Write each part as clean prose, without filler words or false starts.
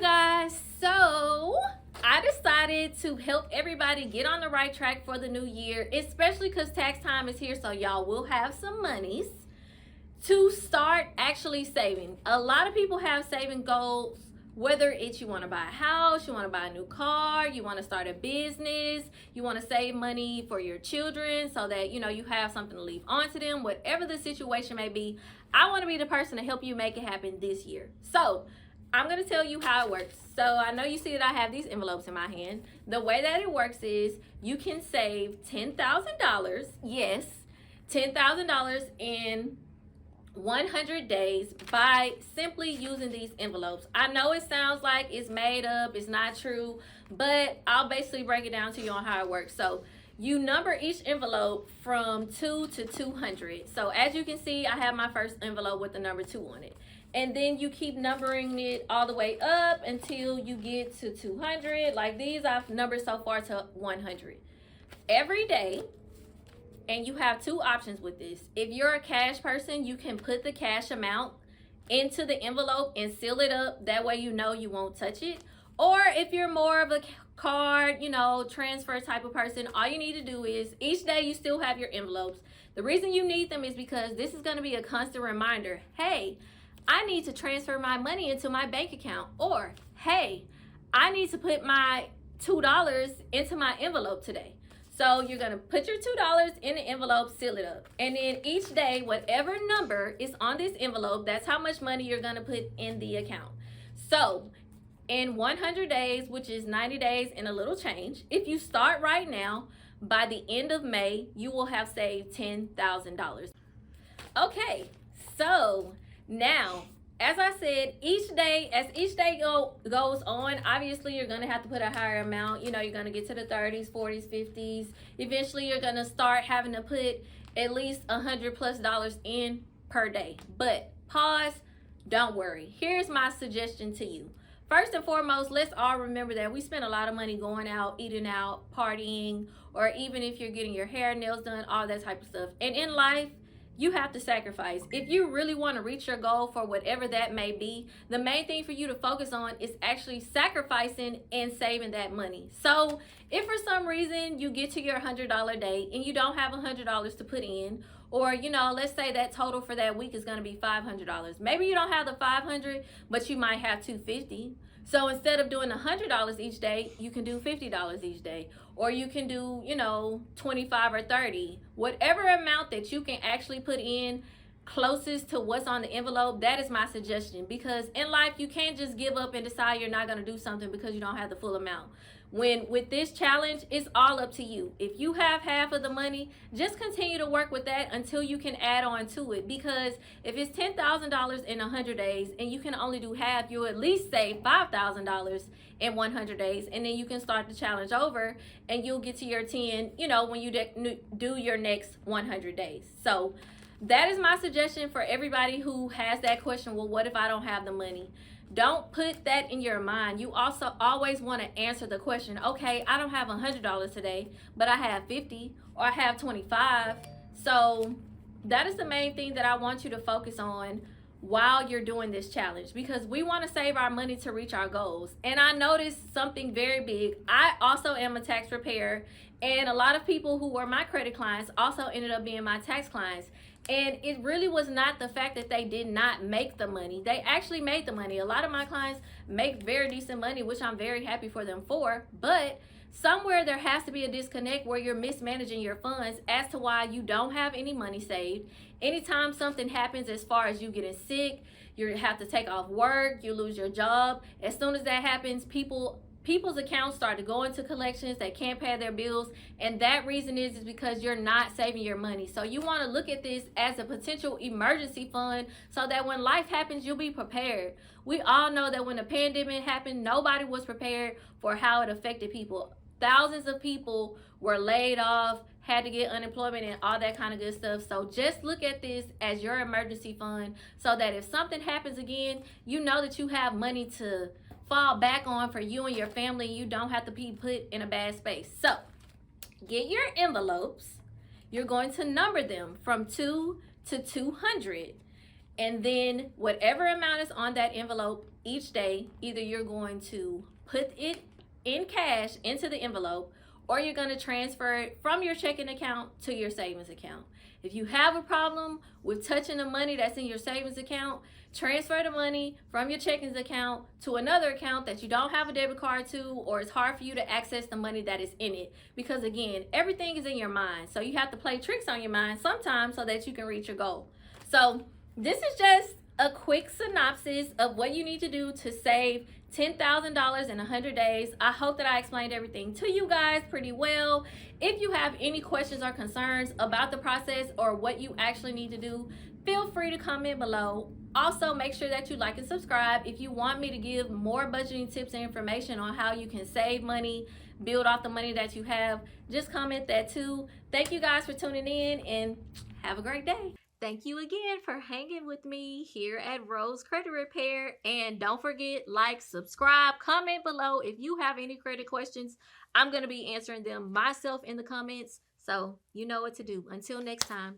guys. So I decided to help everybody get on the right track for the new year, especially because tax time is here, so y'all will have some monies to start actually saving. A lot of people have saving goals, whether it's you want to buy a house, you want to buy a new car, you want to start a business, you want to save money for your children so that you have something to leave on to them. Whatever the situation may be, I want to be the person to help you make it happen this year. So I'm going to tell you how it works. So I know you see that I have these envelopes in my hand. The way that it works is you can save $10,000. Yes, $10,000 in 100 days by simply using these envelopes. I know it sounds like it's made up, it's not true, but I'll basically break it down to you on how it works. So you number each envelope from 2 to 200. So as you can see, I have my first envelope with the number 2 on it. And then you keep numbering it all the way up until you get to 200. Like these, I've numbered so far to 100. Every day, and you have two options with this. If you're a cash person, you can put the cash amount into the envelope and seal it up. That way you know you won't touch it. Or if you're more of a card, transfer type of person, all you need to do is each day you still have your envelopes. The reason you need them is because this is going to be a constant reminder. Hey, I need to transfer my money into my bank account. Or, hey, I need to put my $2 into my envelope today. So you're going to put your $2 in the envelope, seal it up. And then each day, whatever number is on this envelope, that's how much money you're going to put in the account. So in 100 days, which is 90 days and a little change, if you start right now, by the end of May, you will have saved $10,000. Okay, so now, as I said, as each day goes on, obviously you're going to have to put a higher amount. You're going to get to the 30s, 40s, 50s. Eventually, you're going to start having to put at least $100+ in per day. But pause, don't worry. Here's my suggestion to you. First and foremost, let's all remember that we spend a lot of money going out, eating out, partying, or even if you're getting your hair, nails done, all that type of stuff. And in life, you have to sacrifice. If you really want to reach your goal for whatever that may be, the main thing for you to focus on is actually sacrificing and saving that money. So if for some reason you get to your $100 day and you don't have $100 to put in, or let's say that total for that week is going to be $500. Maybe you don't have the 500, but you might have 250. So instead of doing $100 each day, you can do $50 each day, or you can do 25 or 30, whatever amount that you can actually put in closest to what's on the envelope. That is my suggestion, because in life you can't just give up and decide you're not going to do something because you don't have the full amount. With this challenge, it's all up to you. If you have half of the money, just continue to work with that until you can add on to it. Because if it's $10,000 in 100 days and you can only do half, you'll at least save $5,000 in 100 days. And then you can start the challenge over and you'll get to your 10, when you do your next 100 days. So that is my suggestion for everybody who has that question. Well, what if I don't have the money? Don't put that in your mind. You also always want to answer the question, okay, I don't have $100 today, but I have 50 or I have 25. So that is the main thing that I want you to focus on while you're doing this challenge, because we want to save our money to reach our goals. And I noticed something very big. I also am a tax preparer, and a lot of people who were my credit clients also ended up being my tax clients. And it really was not the fact that they did not make the money. They actually made the money. A lot of my clients make very decent money, which I'm very happy for them for. But somewhere there has to be a disconnect where you're mismanaging your funds as to why you don't have any money saved. Anytime something happens as far as you getting sick, you have to take off work, you lose your job. As soon as that happens, people's accounts start to go into collections. They can't pay their bills, and that reason is because you're not saving your money. So you want to look at this as a potential emergency fund so that when life happens, you'll be prepared. We all know that when the pandemic happened, nobody was prepared for how it affected people. Thousands of people were laid off, had to get unemployment and all that kind of good stuff. So just look at this as your emergency fund so that if something happens again, you know that you have money to fall back on for you and your family. You don't have to be put in a bad space. So get your envelopes. You're going to number them from 2 to 200. And then whatever amount is on that envelope each day, either you're going to put it in cash into the envelope, or you're going to transfer it from your checking account to your savings account. If you have a problem with touching the money that's in your savings account, transfer the money from your checking account to another account that you don't have a debit card to, or it's hard for you to access the money that is in it. Because again, everything is in your mind. So you have to play tricks on your mind sometimes so that you can reach your goal. So this is just a quick synopsis of what you need to do to save $10,000 in 100 days. I hope that I explained everything to you guys pretty well. If you have any questions or concerns about the process or what you actually need to do, feel free to comment below. Also, make sure that you like and subscribe. If you want me to give more budgeting tips and information on how you can save money, build off the money that you have, just comment that too. Thank you guys for tuning in, and have a great day. Thank you again for hanging with me here at Rose Credit Repair. And don't forget, like, subscribe, comment below if you have any credit questions. I'm going to be answering them myself in the comments. So you know what to do. Until next time.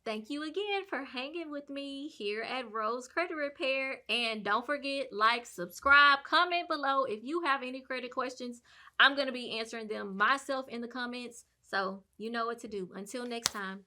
Thank you again for hanging with me here at Rose Credit Repair. And don't forget, like, subscribe, comment below if you have any credit questions. I'm going to be answering them myself in the comments. So you know what to do. Until next time.